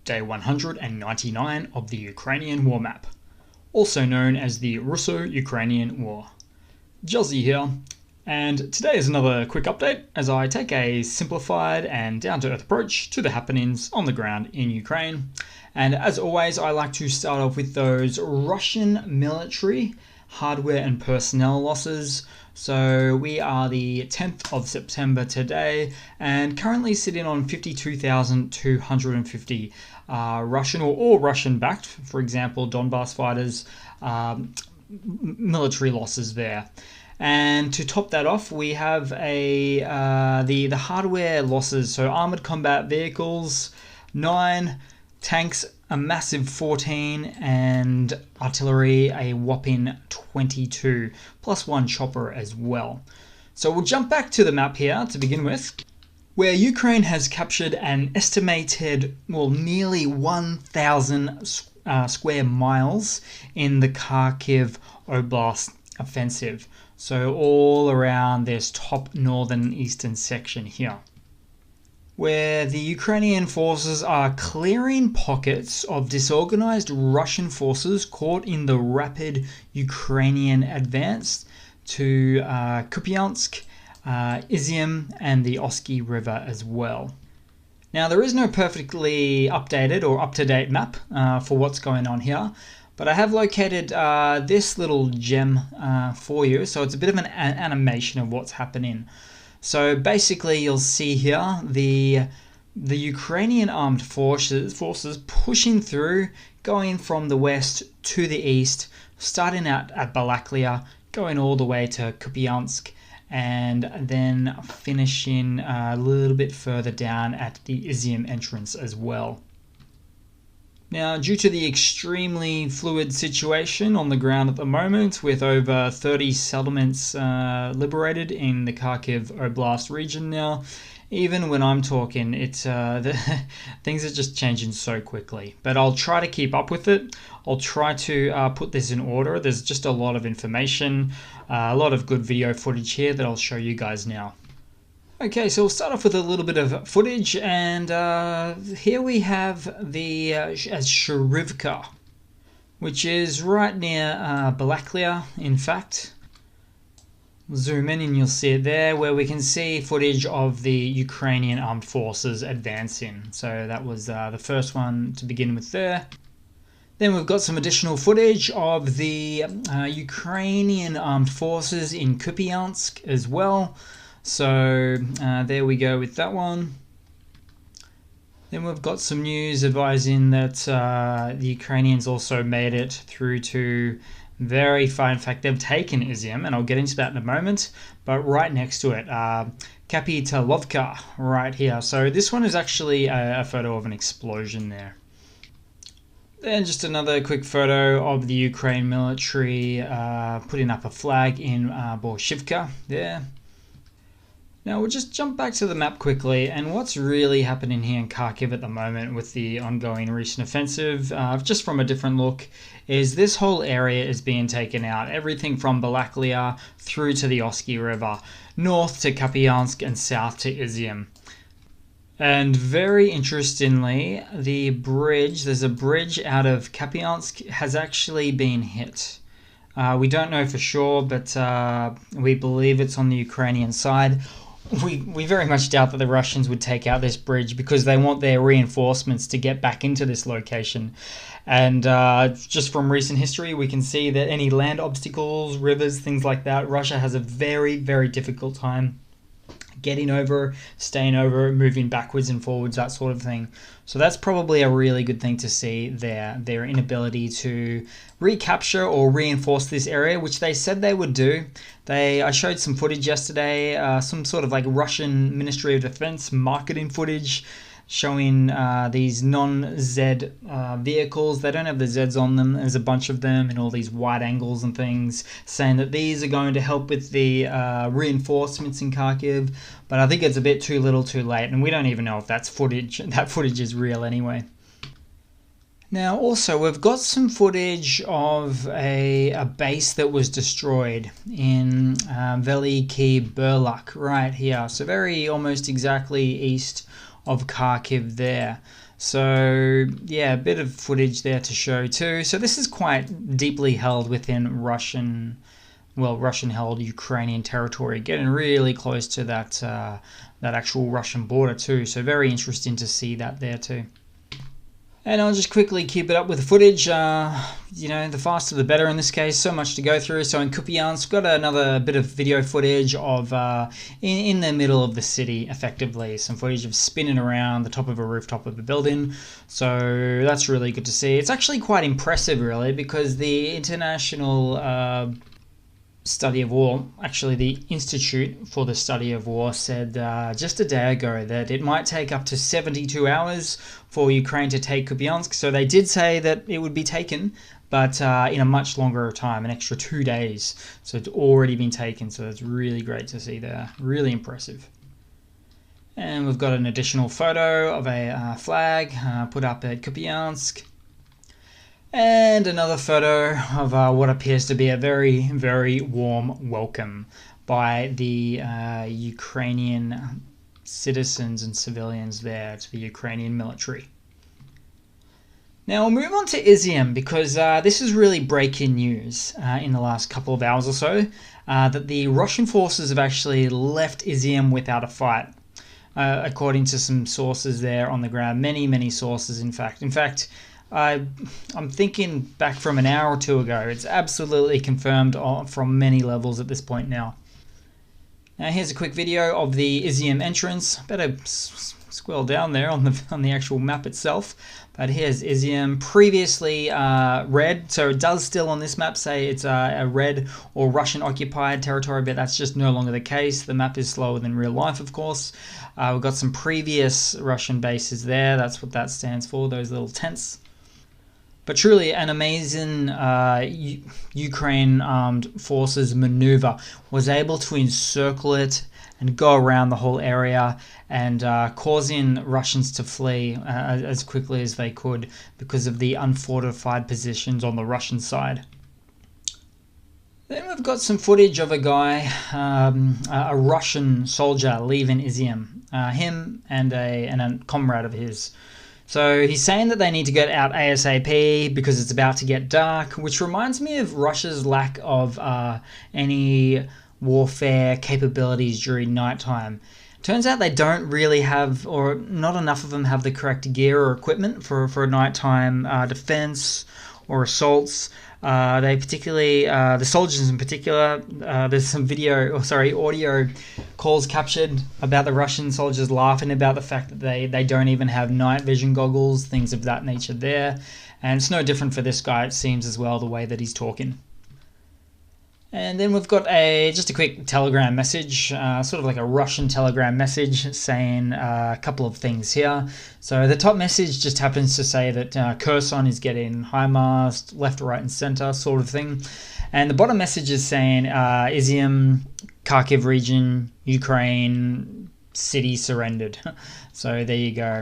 day 199 of the Ukrainian war map, also known as the Russo-Ukrainian War. Juzzy here, and today is another quick update as I take a simplified and down-to-earth approach to the happenings on the ground in Ukraine. And as always, I like to start off with those Russian military hardware and personnel losses. So we are the 10th of September today and currently sitting on 52,250 Russian or Russian backed, for example, Donbass fighters, military losses there. And to top that off, we have the hardware losses. So armored combat vehicles, 9, tanks, a massive 14, and artillery, a whopping 22, plus 1 chopper as well. So we'll jump back to the map here to begin with, where Ukraine has captured an estimated, nearly 1,000 square miles in the Kharkiv Oblast offensive. So all around this top northern eastern section here, where the Ukrainian forces are clearing pockets of disorganized Russian forces caught in the rapid Ukrainian advance to Kupiansk, Izium, and the Oski River as well. Now, there is no perfectly updated or up-to-date map for what's going on here, but I have located this little gem for you, so it's a bit of an animation of what's happening. So basically, you'll see here the Ukrainian armed forces pushing through, going from the west to the east, starting out at Balaklia, going all the way to Kupiansk, and then finishing a little bit further down at the Izium entrance as well. Now, due to the extremely fluid situation on the ground at the moment, with over 30 settlements liberated in the Kharkiv Oblast region now, even when I'm talking, things are just changing so quickly. But I'll try to keep up with it. I'll try to put this in order. There's just a lot of information, a lot of good video footage here that I'll show you guys now. Okay, so we'll start off with a little bit of footage, and here we have the Sharivka, which is right near Balaklia, in fact. We'll zoom in and you'll see it there, where we can see footage of the Ukrainian armed forces advancing. So that was the first one to begin with there. Then we've got some additional footage of the Ukrainian armed forces in Kupiansk as well. So there we go with that one. Then we've got some news advising that the Ukrainians also made it through to very far. In fact, they've taken Izium, and I'll get into that in a moment. But right next to it, Kapitalovka, right here. So this one is actually a photo of an explosion there. Then just another quick photo of the Ukraine military putting up a flag in Borshivka there. Now we'll just jump back to the map quickly, and what's really happening here in Kharkiv at the moment with the ongoing recent offensive, just from a different look, is this whole area is being taken out. Everything from Balaklia through to the Oski River, north to Kupiansk and south to Izium. And very interestingly, there's a bridge out of Kupiansk has actually been hit. We don't know for sure, but we believe it's on the Ukrainian side. We very much doubt that the Russians would take out this bridge because they want their reinforcements to get back into this location. And just from recent history, we can see that any land obstacles, rivers, things like that, Russia has a very, very difficult time getting over, staying over, moving backwards and forwards, that sort of thing. So that's probably a really good thing to see there, their inability to recapture or reinforce this area, which they said they would do. I showed some footage yesterday, some sort of like Russian Ministry of Defense marketing footage showing these non-Z vehicles. They don't have the Zs on them. There's a bunch of them in all these wide angles and things, saying that these are going to help with the reinforcements in Kharkiv. But I think it's a bit too little too late, and we don't even know if that footage is real anyway. Now also we've got some footage of a base that was destroyed in Veliki Burlak right here. So very almost exactly east of Kharkiv there. So yeah, a bit of footage there to show too. So this is quite deeply held within Russian-held Ukrainian territory, getting really close to that actual Russian border too. So very interesting to see that there too. And I'll just quickly keep it up with the footage. The faster the better in this case. So much to go through. So in Kupiansk, got another bit of video footage of in the middle of the city, effectively. Some footage of spinning around the top of a rooftop of a building. So that's really good to see. It's actually quite impressive, really, because the International Study of War, actually the Institute for the Study of War, said just a day ago that it might take up to 72 hours for Ukraine to take Kupiansk. So they did say that it would be taken, but in a much longer time, an extra 2 days. So it's already been taken, so it's really great to see there. Really impressive. And we've got an additional photo of a flag put up at Kupiansk. And another photo of what appears to be a very, very warm welcome by the Ukrainian citizens and civilians there to the Ukrainian military. Now we'll move on to Izium, because this is really breaking news in the last couple of hours or so, that the Russian forces have actually left Izium without a fight. According to some sources there on the ground, many sources in fact. I'm thinking back from an hour or two ago. It's absolutely confirmed from many levels at this point now. Now here's a quick video of the Izium entrance. Better scroll down there on the actual map itself. But here's Izium, previously red. So it does still on this map say it's a red or Russian occupied territory, but that's just no longer the case. The map is slower than real life, of course. We've got some previous Russian bases there. That's what that stands for, those little tents. But truly an amazing Ukraine armed forces maneuver. Was able to encircle it and go around the whole area and causing Russians to flee as quickly as they could because of the unfortified positions on the Russian side. Then we've got some footage of a guy, a Russian soldier leaving Izium. Him and a comrade of his. So he's saying that they need to get out ASAP because it's about to get dark, which reminds me of Russia's lack of any warfare capabilities during nighttime. Turns out they don't really have, or not enough of them have the correct gear or equipment for nighttime defense or assaults. They particularly, the soldiers in particular, there's some audio calls captured about the Russian soldiers laughing about the fact that they don't even have night vision goggles, things of that nature there. And it's no different for this guy, it seems, as well, the way that he's talking. And then we've got just a quick telegram message, sort of like a Russian telegram message saying a couple of things here. So the top message just happens to say that Kherson is getting HIMARSed left, right and center sort of thing. And the bottom message is saying Izium, Kharkiv region, Ukraine, city surrendered. So there you go.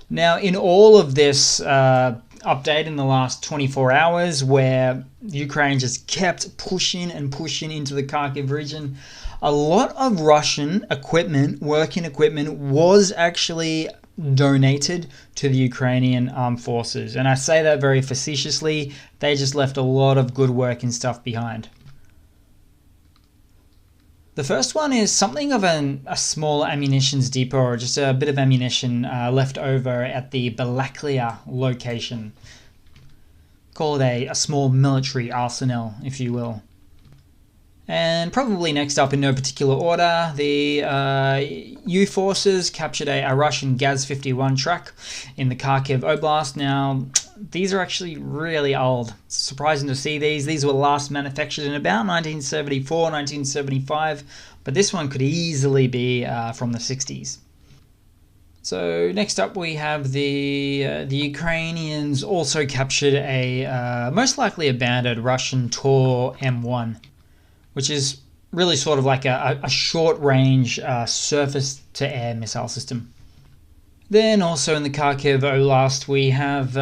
Now in all of this update in the last 24 hours where Ukraine just kept pushing into the Kharkiv region, a lot of Russian equipment, working equipment, was actually donated to the Ukrainian armed forces. And I say that very facetiously. They just left a lot of good working stuff behind. The first one is something of a small ammunitions depot, or just a bit of ammunition left over at the Balaklia location. Call it a small military arsenal, if you will. And probably next up in no particular order, the U forces captured a Russian Gaz-51 truck in the Kharkiv Oblast. Now, these are actually really old. It's surprising to see these. These were last manufactured in about 1974, 1975, but this one could easily be from the 60s. So next up we have the Ukrainians also captured a most likely abandoned Russian Tor M1, which is really sort of like a short-range surface-to-air missile system. Then also in the Kharkiv Oblast we have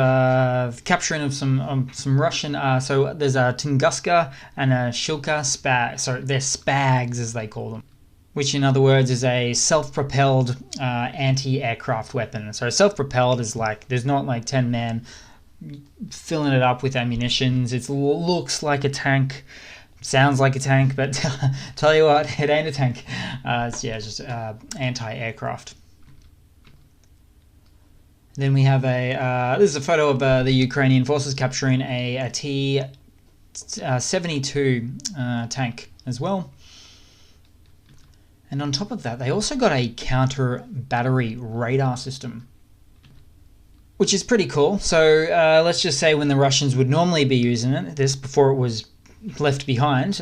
capturing of some Russian. So there's a Tunguska and a Shilka Spag. So they're Spags as they call them. which in other words is a self-propelled anti-aircraft weapon. So self-propelled is like, there's not like 10 men filling it up with ammunitions. It looks like a tank, sounds like a tank, but tell you what, it ain't a tank. It's just anti-aircraft. Then we have this is a photo of the Ukrainian forces capturing a T-72 tank as well. And on top of that, they also got a counter battery radar system, which is pretty cool. So let's just say when the Russians would normally be using this before it was left behind,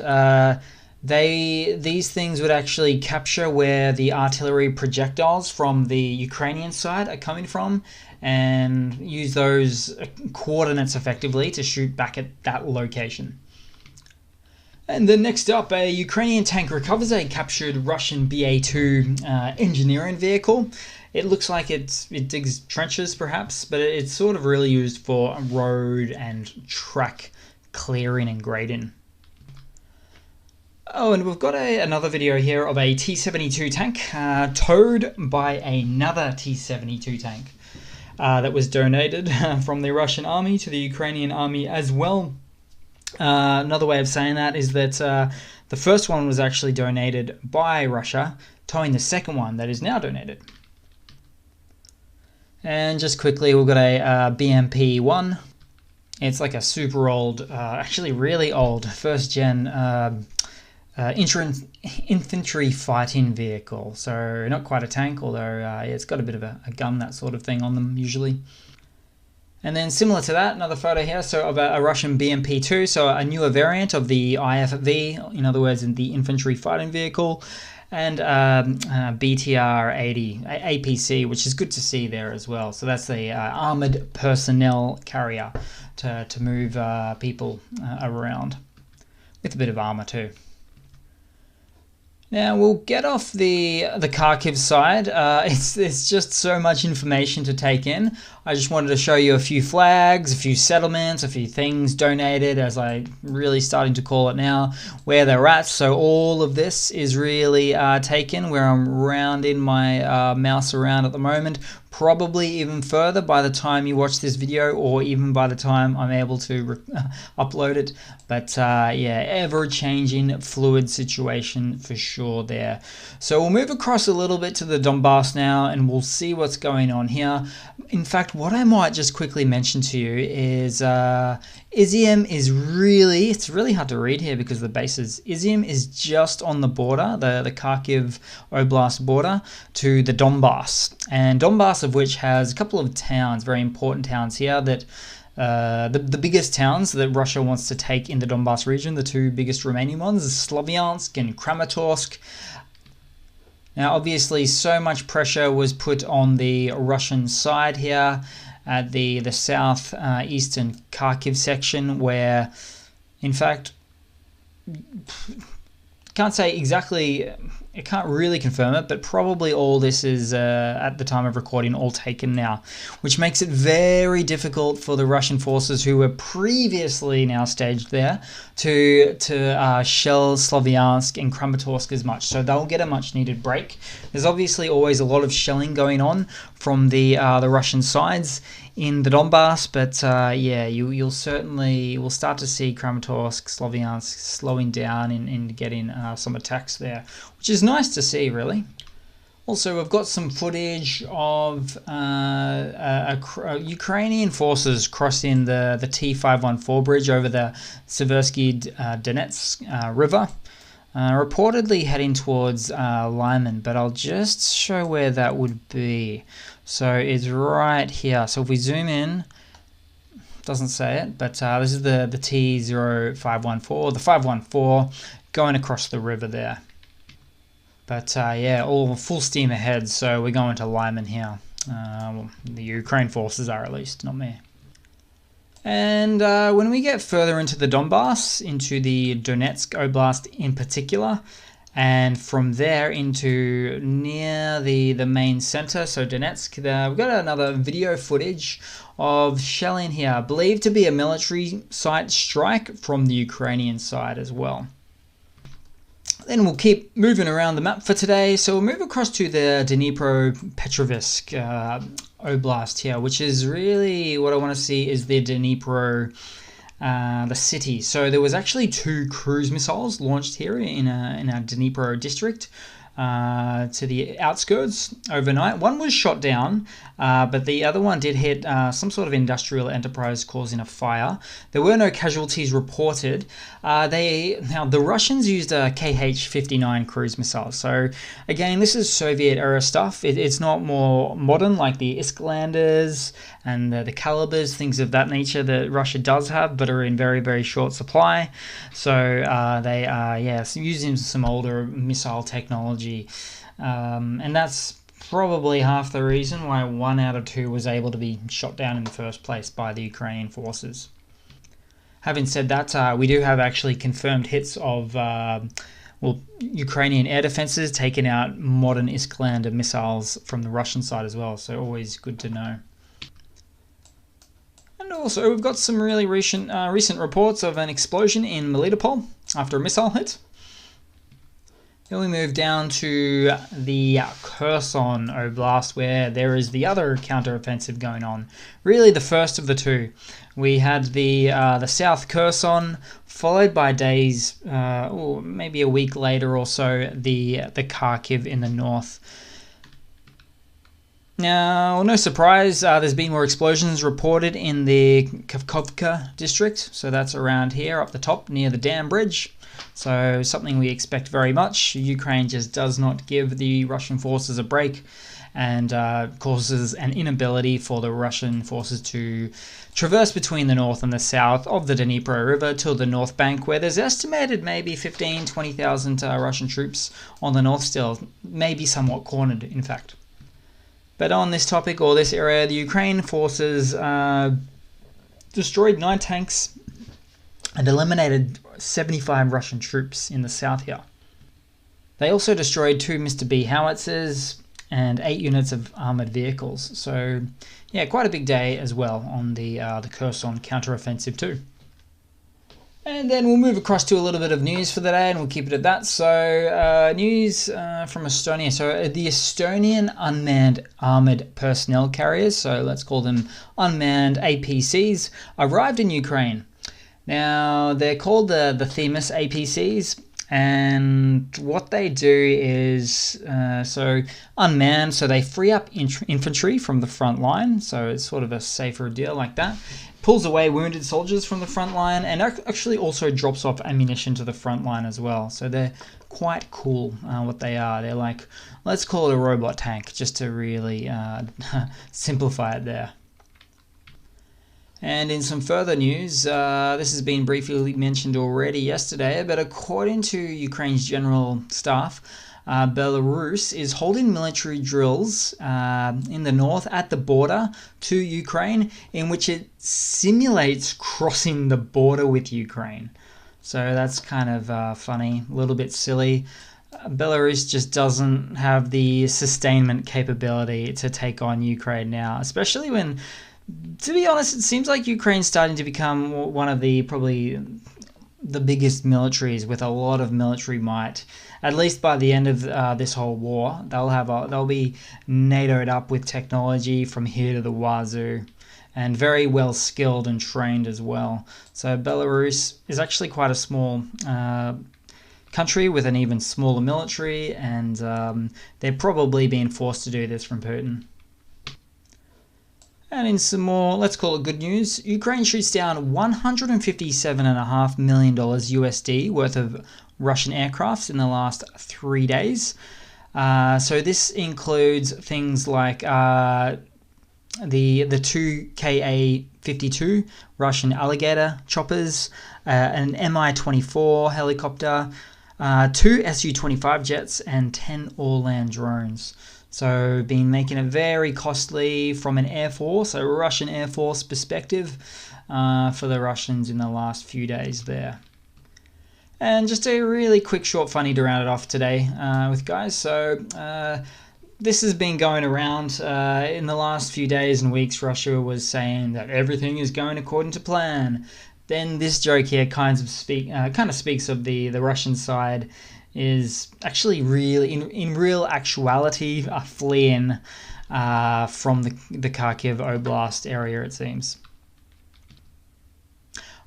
these things would actually capture where the artillery projectiles from the Ukrainian side are coming from and use those coordinates effectively to shoot back at that location. And then next up, a Ukrainian tank recovers a captured Russian BA-2 engineering vehicle. It looks like it digs trenches perhaps, but it's sort of really used for road and track clearing and grading. Oh, and we've got another video here of a T-72 tank towed by another T-72 tank that was donated from the Russian army to the Ukrainian army as well. Another way of saying that is that the first one was actually donated by Russia, towing the second one that is now donated. And just quickly, we've got a BMP-1. It's like a super old, actually really old, first-gen infantry fighting vehicle. So not quite a tank, although it's got a bit of a gun, that sort of thing on them usually. And then similar to that, another photo here, so of a Russian BMP-2, so a newer variant of the IFV, in other words, in the infantry fighting vehicle, and BTR-80 APC, which is good to see there as well. So that's the armored personnel carrier to move people around with a bit of armor too. Now we'll get off the Kharkiv side. It's just so much information to take in. I just wanted to show you a few flags, a few settlements, a few things donated, as I really starting to call it now, where they're at. So all of this is really taken where I'm rounding my mouse around at the moment. Probably even further by the time you watch this video, or even by the time I'm able to upload it. But ever-changing fluid situation for sure there. So we'll move across a little bit to the Donbass now, and we'll see what's going on here. In fact, what I might just quickly mention to you is Izium is it's really hard to read here because of the bases. Izium is just on the border, the Kharkiv Oblast border, to the Donbass. And Donbass, of which has a couple of towns, very important towns here, that the biggest towns that Russia wants to take in the Donbass region, the two biggest remaining ones, is Slavyansk and Kramatorsk. Now, obviously, so much pressure was put on the Russian side here at the south-eastern Kharkiv section, where, in fact, can't say exactly, I can't really confirm it, but probably all this is, at the time of recording, all taken now, which makes it very difficult for the Russian forces who were previously now staged there to shell Slavyansk and Kramatorsk as much. So they'll get a much-needed break. There's obviously always a lot of shelling going on from the Russian sides in the Donbass, but you'll certainly will start to see Kramatorsk, Slavyansk slowing down in getting some attacks there, which is nice to see, really. Also, we've got some footage of Ukrainian forces crossing the T-514 bridge over the Seversky Donetsk River, reportedly heading towards Lyman, but I'll just show where that would be. So it's right here. So if we zoom in, doesn't say it, but this is the T-0514, the 514 going across the river there. But all full steam ahead, so we're going to Lyman here. Well, the Ukraine forces are, at least, not me. And when we get further into the Donbass, into the Donetsk Oblast in particular, and from there into near the main center, so Donetsk, we've got another video footage of shelling here, believed to be a military site strike from the Ukrainian side as well. Then we'll keep moving around the map for today. So we'll move across to the Dnipro-Petrovsk Oblast here, which is really what I want to see is the Dnipro, the city. So there was actually 2 cruise missiles launched here in our Dnipro district. To the outskirts overnight. One was shot down, but the other one did hit some sort of industrial enterprise, causing a fire. There were no casualties reported. Now the Russians used a Kh-59 cruise missile. So again, this is Soviet era stuff. It's not more modern like the Islanders and the Calibers, things of that nature that Russia does have, but are in very, very short supply. So they are, using some older missile technology. And that's probably half the reason why 1 out of 2 was able to be shot down in the first place by the Ukrainian forces. Having said that, we do have actually confirmed hits of Ukrainian air defenses taking out modern Iskander missiles from the Russian side as well, so always good to know. And also, we've got some really recent reports of an explosion in Melitopol after a missile hit. Then we move down to the Kherson Oblast, where there is the other counteroffensive going on. Really the first of the 2. We had the South Kherson, followed by days, or maybe a week later or so, the Kharkiv in the north. Now, no surprise, there's been more explosions reported in the Kakhovka district, so that's around here up the top near the dam bridge. So something we expect very much. Ukraine just does not give the Russian forces a break and causes an inability for the Russian forces to traverse between the north and the south of the Dnipro River to the north bank, where there's estimated maybe 15,000 to 20,000 Russian troops on the north still, maybe somewhat cornered in fact. But on this topic or this area, the Ukraine forces destroyed 9 tanks and eliminated 75 Russian troops in the south here. They also destroyed 2 Mr. B howitzers and 8 units of armoured vehicles. So, yeah, quite a big day as well on the Kherson counteroffensive too. And then we'll move across to a little bit of news for the day, and we'll keep it at that. So, news from Estonia. So, the Estonian Unmanned Armoured Personnel Carriers, so let's call them unmanned APCs, arrived in Ukraine. Now, they're called the Themis APCs, and what they do is, so unmanned, so they free up infantry from the front line, so it's sort of a safer deal like that. Pulls away wounded soldiers from the front line, and actually also drops off ammunition to the front line as well. So they're quite cool what they are. They're like, let's call it a robot tank, just to really simplify it there. And in some further news, this has been briefly mentioned already yesterday, but according to Ukraine's general staff, Belarus is holding military drills in the north at the border to Ukraine, in which it simulates crossing the border with Ukraine. So that's kind of funny, a little bit silly. Belarus just doesn't have the sustainment capability to take on Ukraine now, especially when, to be honest, it seems like Ukraine's starting to become one of the probably the biggest militaries with a lot of military might. At least by the end of this whole war, they'll be NATO'd up with technology from here to the wazoo, and very well skilled and trained as well. So Belarus is actually quite a small country with an even smaller military, and they're probably being forced to do this from Putin. And in some more, let's call it good news, Ukraine shoots down $157.5 million USD worth of Russian aircrafts in the last 3 days. So this includes things like the 2 Ka-52 Russian Alligator choppers, an Mi-24 helicopter, 2 Su-25 jets, and 10 all-land drones. So been making it very costly from an Air Force, a Russian Air Force perspective for the Russians in the last few days there. And just a really quick, short, funny to round it off today with guys. So this has been going around in the last few days and weeks. Russia was saying that everything is going according to plan. Then this joke here kind of speaks of the Russian side is actually really, in real actuality, fleeing from the Kharkiv Oblast area, it seems.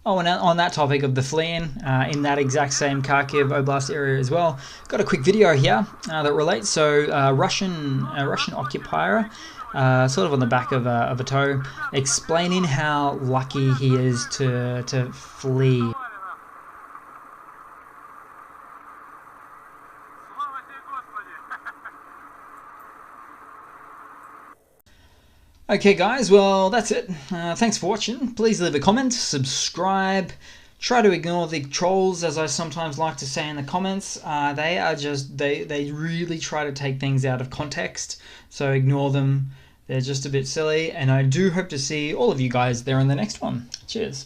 Oh, and on that topic of the fleeing, in that exact same Kharkiv Oblast area as well, got a quick video here that relates. So, Russian occupier, sort of on the back of a tow, explaining how lucky he is to flee. Okay guys, well that's it. Thanks for watching. Please leave a comment, subscribe, try to ignore the trolls, as I sometimes like to say in the comments. They are just, they really try to take things out of context, so ignore them. They're just a bit silly, and I do hope to see all of you guys there in the next one. Cheers.